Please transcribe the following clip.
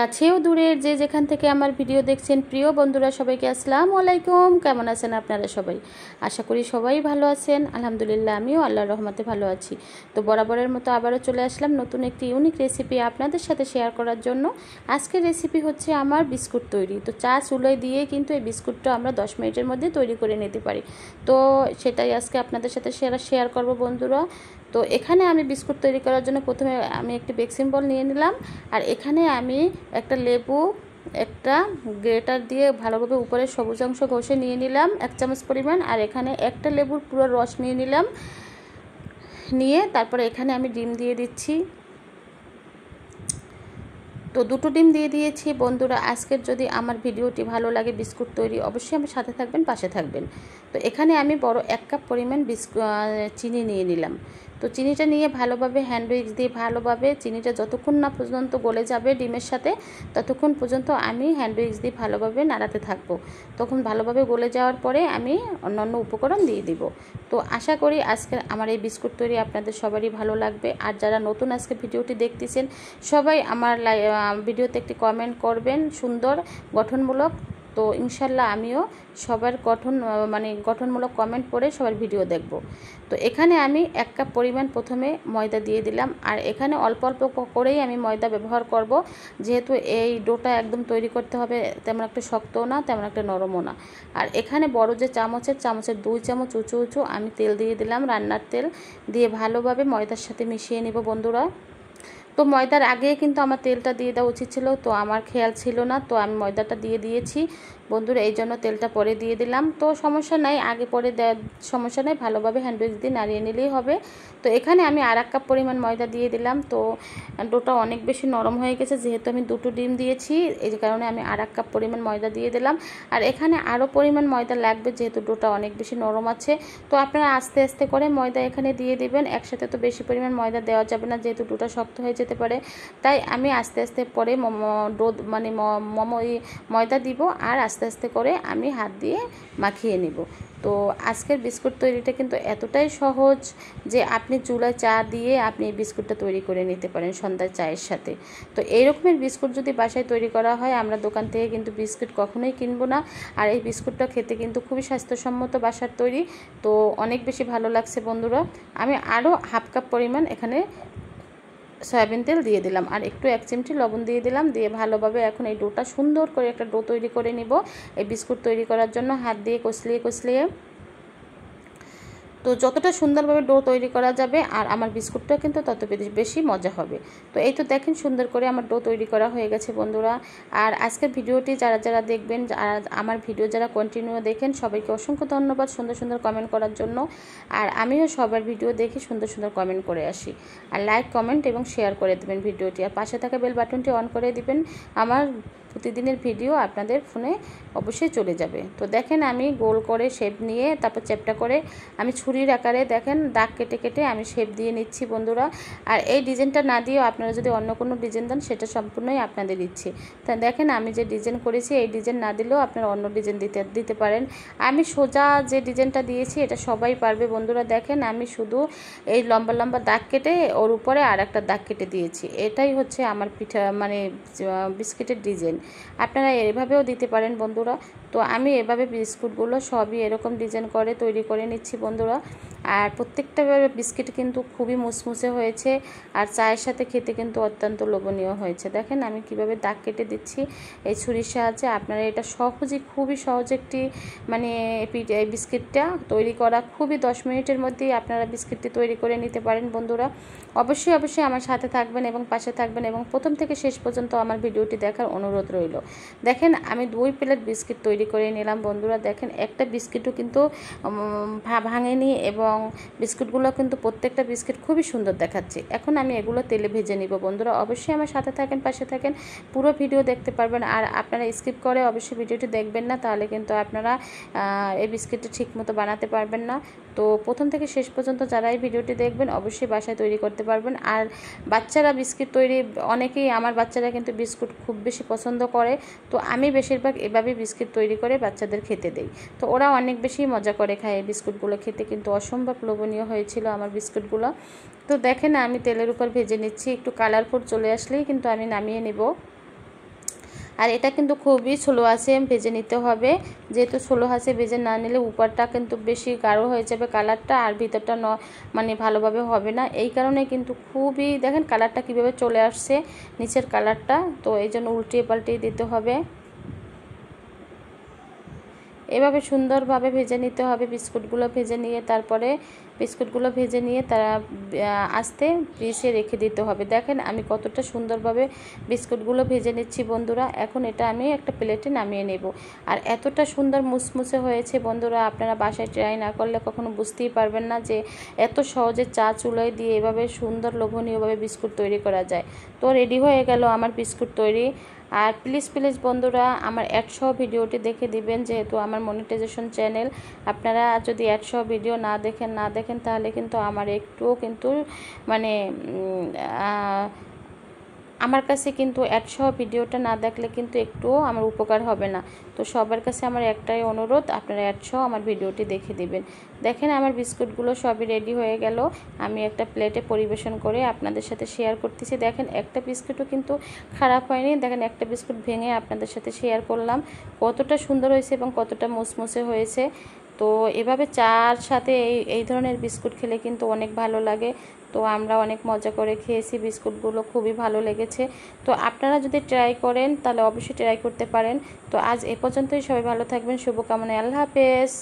কাছেও দূরের যে যেখান থেকে আমার ভিডিও দেখছেন প্রিয় বন্ধুরা সবাইকে আসসালামু আলাইকুম। কেমন আছেন আপনারা সবাই? আশা করি সবাই ভালো আছেন। আলহামদুলিল্লাহ আমিও আল্লাহর রহমতে ভালো আছি। তো বরাবরের মতো আবারও চলে আসলাম নতুন একটি ইউনিক রেসিপি আপনাদের সাথে শেয়ার করার জন্য। আজকের রেসিপি হচ্ছে আমার বিস্কুট তৈরি। তো চা চুলোয় দিয়ে কিন্তু এই বিস্কুটটা আমরা 10 মিনিটের মধ্যে তৈরি করে নিতে পারি। তো সেটাই আজকে আপনাদের সাথে শেয়ার করব বন্ধুরা। তো এখানে আমি বিস্কুট তৈরি করার জন্য প্রথমে আমি একটি বেকিং বল নিয়ে নিলাম, আর এখানে আমি একটা লেবু একটা গ্রেটার দিয়ে ভালোভাবে উপরে সবুজ অংশ ঘষে নিয়ে নিলাম 1 চামচ পরিমাণ, আর এখানে একটা লেবুর পুরো রস নিয়ে নিলাম। নিয়ে তারপরে এখানে আমি ডিম দিয়ে দিচ্ছি। তো দুটো ডিম দিয়ে দিয়েছি বন্ধুরা। আজকের যদি আমার ভিডিওটি ভালো লাগে বিস্কুট তৈরি, অবশ্যই আমার সাথে থাকবেন, পাশে থাকবেন। তো এখানে আমি বড় 1 কাপ পরিমাণ চিনি নিয়ে নিলাম। তো চিনিটা নিয়ে ভালোভাবে হ্যান্ড উইক্স দিয়ে ভালোভাবে চিনিটা যতক্ষণ না পর্যন্ত গলে যাবে ডিমের সাথে, ততক্ষণ পর্যন্ত আমি হ্যান্ড উইক্স দিয়ে ভালোভাবে নাড়াতে থাকবো। তখন ভালোভাবে গলে যাওয়ার পরে আমি অন্যান্য উপকরণ দিয়ে দিব। তো আশা করি আজকের আমার এই বিস্কুট তৈরি আপনাদের সবারই ভালো লাগবে। আর যারা নতুন আজকে ভিডিওটি দেখতেছেন সবাই আমার ভিডিওতে একটি কমেন্ট করবেন সুন্দর গঠনমূলক। তো ইনশাল্লাহ আমিও সবার গঠনমূলক কমেন্ট পড়ে সবার ভিডিও দেখব। তো এখানে আমি 1 কাপ পরিমাণ প্রথমে ময়দা দিয়ে দিলাম, আর এখানে অল্প অল্প করেই আমি ময়দা ব্যবহার করব, যেহেতু এই ডোটা একদম তৈরি করতে হবে তেমন একটা শক্তও না তেমন একটা নরমও না। আর এখানে বড় যে চামচের 2 চামচ উঁচু আমি তেল দিয়ে দিলাম, রান্নার তেল দিয়ে ভালোভাবে ময়দার সাথে মিশিয়ে নেব বন্ধুরা। তো ময়দার আগে কিন্তু আমার তেলটা দিয়ে দেওয়া উচিত ছিল, তো আমার খেয়াল ছিল না, তো আমি ময়দাটা দিয়ে দিয়েছি বন্ধুরা। এই জন্য তেলটা পরে দিয়ে দিলাম। তো সমস্যা নাই, আগে পরে দেওয়ার সমস্যা নেই, ভালোভাবে হ্যান্ড উইক্স দিয়ে নাড়িয়ে নিলেই হবে। তো এখানে আমি আর 1 কাপ পরিমাণ ময়দা দিয়ে দিলাম। তো ডোটা অনেক বেশি নরম হয়ে গেছে, যেহেতু আমি দুটো ডিম দিয়েছি এই কারণে আমি আর 1 কাপ পরিমাণ ময়দা দিয়ে দিলাম। আর এখানে আরও পরিমাণ ময়দা লাগবে, যেহেতু ডোটা অনেক বেশি নরম আছে। তো আপনারা আস্তে আস্তে করে ময়দা এখানে দিয়ে দিবেন, একসাথে তো বেশি পরিমাণ ময়দা দেওয়া যাবে না, যেহেতু ডোটা শক্ত হয়ে যেতে পারে। তাই আমি আস্তে আস্তে পরে ময়দা দিব, আর আস্তে আস্তে করে আমি হাত দিয়ে মাখিয়ে নিব। তো আজকের বিস্কুট তৈরিটা কিন্তু এতটাই সহজ যে আপনি চুলায় চা দিয়ে আপনি এই বিস্কুটটা তৈরি করে নিতে পারেন সন্ধ্যার চায়ের সাথে। তো এই রকমের বিস্কুট যদি বাসায় তৈরি করা হয়, আমরা দোকান থেকে কিন্তু বিস্কুট কখনোই কিনবো না। আর এই বিস্কুটটা খেতে কিন্তু খুবই স্বাস্থ্যসম্মত বাসার তৈরি। তো অনেক বেশি ভালো লাগছে বন্ধুরা। আমি আরও 1/2 কাপ পরিমাণ এখানে সয়াবিন তেল দিয়ে দিলাম, আর একটু 1 চিমটি লবণ দিয়ে দিলাম। দিয়ে ভালোভাবে এখন এই ডোটা সুন্দর করে একটা ডো তৈরি করে নিব এই বিস্কুট তৈরি করার জন্য, হাত দিয়ে কষলিয়ে। তো যতটা সুন্দরভাবে ডো তৈরি করা যাবে আর আমার বিস্কুটটা কিন্তু তত বেশি মজা হবে। তো এই তো দেখেন সুন্দর করে আমার ডো তৈরি করা হয়ে গেছে বন্ধুরা। আর আজকের ভিডিওটি যারা দেখবেন, আর আমার ভিডিও যারা কন্টিনিউ দেখেন, সবাইকে অসংখ্য ধন্যবাদ সুন্দর সুন্দর কমেন্ট করার জন্য। আর আমিও সবার ভিডিও দেখি সুন্দর সুন্দর কমেন্ট করে আসি। আর লাইক কমেন্ট এবং শেয়ার করে দেবেন ভিডিওটি, আর পাশে থাকা বেল বাটনটি অন করে দিবেন। আমার প্রতিদিনের ভিডিও আপনাদের ফোনে অবশ্যই চলে যাবে। তো দেখেন আমি গোল করে শেপ নিয়ে তারপর চ্যাপটা করে আমি ছুরির আকারে দেখেন দাগ কেটে কেটে আমি শেপ দিয়ে নিচ্ছি বন্ধুরা। আর এই ডিজাইনটা না দিয়েও আপনারা যদি অন্য কোনো ডিজাইন দেন সেটা সম্পূর্ণই আপনাদের ইচ্ছে। তা দেখেন আমি যে ডিজাইন করেছি এই ডিজাইন না দিলেও আপনারা অন্য ডিজাইন দিতে পারেন। আমি সোজা যে ডিজাইনটা দিয়েছি এটা সবাই পারবে বন্ধুরা। দেখেন আমি শুধু এই লম্বা লম্বা দাগ কেটে ওর উপরে আর একটা দাগ কেটে দিয়েছি। এটাই হচ্ছে আমার বিস্কিটের ডিজাইন। আপনারা এভাবেও দিতে পারেন বন্ধুরা। তো আমি এভাবে বিস্কুটগুলো সবই এরকম ডিজাইন করে তৈরি করে নিচ্ছি বন্ধুরা। আর প্রত্যেকটা বিস্কিট কিন্তু খুবই মুসমুসে হয়েছে, আর চায়ের সাথে খেতে কিন্তু অত্যন্ত লোভনীয় হয়েছে। দেখেন আমি কিভাবে দাগ কেটে দিচ্ছি এই ছুরির সাহায্যে। আপনারা এটা খুবই সহজ একটি এই বিস্কিটটা তৈরি করা খুবই 10 মিনিটের মধ্যেই আপনারা বিস্কিটটি তৈরি করে নিতে পারেন বন্ধুরা। অবশ্যই আমার সাথে থাকবেন এবং পাশে থাকবেন, এবং প্রথম থেকে শেষ পর্যন্ত আমার ভিডিওটি দেখার অনুরোধ রইল। দেখেন আমি 2 প্লেট বিস্কিট তৈরি করে নিলাম বন্ধুরা। দেখেন একটা বিস্কিটও কিন্তু ভাঙেনি, এবং বিস্কুটগুলো কিন্তু প্রত্যেকটা বিস্কিট খুবই সুন্দর দেখাচ্ছে। এখন আমি এগুলো তেলে ভেজে নিব বন্ধুরা। অবশ্যই আমার সাথে থাকেন, পাশে থাকেন, পুরো ভিডিও দেখতে পারবেন। আর আপনারা স্কিপ করে অবশ্যই ভিডিওটি দেখবেন না, তাহলে কিন্তু আপনারা এই বিস্কিটটা ঠিকমতো বানাতে পারবেন না। তো প্রথম থেকে শেষ পর্যন্ত যারা এই ভিডিওটি দেখবেন অবশ্যই বাসায় তৈরি করতে পারবেন। আর বাচ্চারা বিস্কিট তৈরি আমার বাচ্চারা কিন্তু বিস্কুট খুব বেশি পছন্দ করে। তো আমি বেশিরভাগ এভাবে বিস্কিট তৈরি করে বাচ্চাদের খেতে দেই। তো ওরা অনেক বেশি মজা করে খায় এই বিস্কুটগুলো খেতে, কিন্তু অসম্ভব লোভনীয় হয়েছিল আমার বিস্কুটগুলো। তো দেখেন আমি তেলের উপর ভেজে নিচ্ছি, একটু কালারফুল চলে আসলেই কিন্তু আমি নামিয়ে নেব। আর এটা কিন্তু খুবই স্লো আছে ভেজে নিতে হবে, যেহেতু স্লো আছে ভেজে না নিলে উপরটা কিন্তু বেশি গাঢ় হয়ে যাবে কালারটা, আর ভিতরটা মানে ভালোভাবে হবে না। এই কারণে কিন্তু খুবই দেখেন কালারটা কিভাবে চলে আসছে নিচের কালারটা, তো এই জন্য উল্টিয়ে পাল্টিয়ে দিতে হবে। এভাবে সুন্দরভাবে ভেজে নিতে হবে বিস্কুটগুলো, ভেজে নিয়ে তারপরে বিস্কুটগুলো ভেজে নিয়ে তারা আস্তে পিষে রেখে দিতে হবে। দেখেন আমি কতটা সুন্দরভাবে বিস্কুটগুলো ভেজে নিচ্ছি বন্ধুরা। এখন এটা আমি একটা প্লেটে নামিয়ে নেব। আর এতটা সুন্দর মুসমুসে হয়েছে বন্ধুরা, আপনারা বাসায় ট্রাই না করলে কখনো বুঝতেই পারবেন না যে এত সহজে চা চুলায় দিয়ে এভাবে সুন্দর লোভনীয়ভাবে বিস্কুট তৈরি করা যায়। তো রেডি হয়ে গেল আমার বিস্কুট তৈরি। আর প্লিজ বন্ধুরা আমার অ্যাডসহ ভিডিওটি দেখে দিবেন, যেহেতু আমার মনিটাইজেশন চ্যানেল। আপনারা যদি অ্যাডসহ ভিডিও না দেখেন তাহলে কিন্তু আমার একটুও কিন্তু মানে আমার কাছে কিন্তু অ্যাডসহ ভিডিওটা না দেখলে কিন্তু একটুও আমার উপকার হবে না। তো সবার কাছে আমার একটাই অনুরোধ, আপনারা অ্যাডসহ আমার ভিডিওটি দেখে দিবেন। দেখেন আমার বিস্কুটগুলো সবই রেডি হয়ে গেল, আমি একটা প্লেটে পরিবেশন করে আপনাদের সাথে শেয়ার করতেছি। দেখেন একটা বিস্কুটও কিন্তু খারাপ হয়নি, দেখেন একটা বিস্কুট ভেঙে আপনাদের সাথে শেয়ার করলাম কতটা সুন্দর হয়েছে এবং কতটা মুসমুসে হয়েছে। তো এভাবে চার সাথে এই ধরনের বিস্কুট খেলে কিন্তু অনেক ভালো লাগে। তো আমরা অনেক মজা করে খেয়েছি, বিস্কুটগুলো খুবই ভালো লেগেছে। তো আপনারা যদি ট্রাই করেন তাহলে অবশ্যই ট্রাই করতে পারেন। তো আজ এ পর্যন্তই, সবাই ভালো থাকবেন, শুভকামনায়, আল্লাহ হাফেজ।